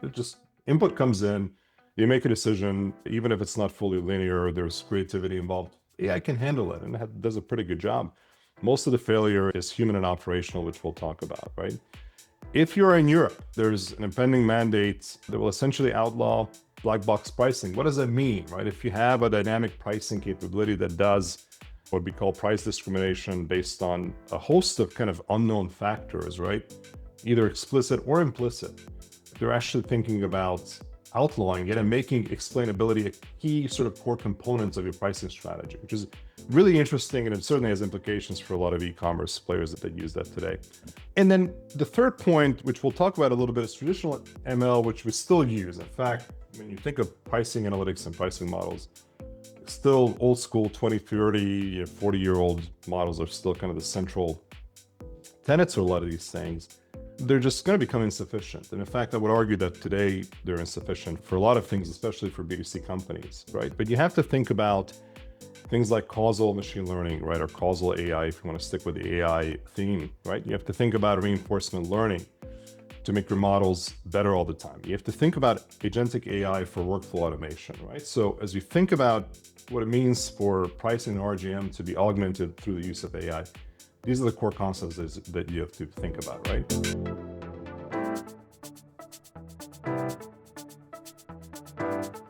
It just input comes in, you make a decision, even if it's not fully linear, there's creativity involved. AI can handle it and it does a pretty good job. Most of the failure is human and operational, which we'll talk about, right? If you're in Europe, there's an impending mandate that will essentially outlaw black box pricing. What does that mean, right? If you have a dynamic pricing capability that does what we call price discrimination based on a host of kind of unknown factors, right? Either explicit or implicit, they're actually thinking about outlawing it and making explainability a key sort of core component of your pricing strategy, which is really interesting, and it certainly has implications for a lot of e-commerce players that use that today. And then the third point, which we'll talk about a little bit, is traditional ML, which we still use. In fact, when you think of pricing analytics and pricing models, still old school 20, 30, 40-year-old models are still kind of the central tenets of a lot of these things. They're just going to become insufficient. And in fact, I would argue that today they're insufficient for a lot of things, especially for B2C companies, right? But you have to think about things like causal machine learning, right? Or causal AI, if you want to stick with the AI theme, right? You have to think about reinforcement learning to make your models better all the time. You have to think about agentic AI for workflow automation, right? So as you think about what it means for pricing and RGM to be augmented through the use of AI, these are the core concepts that you have to think about, right?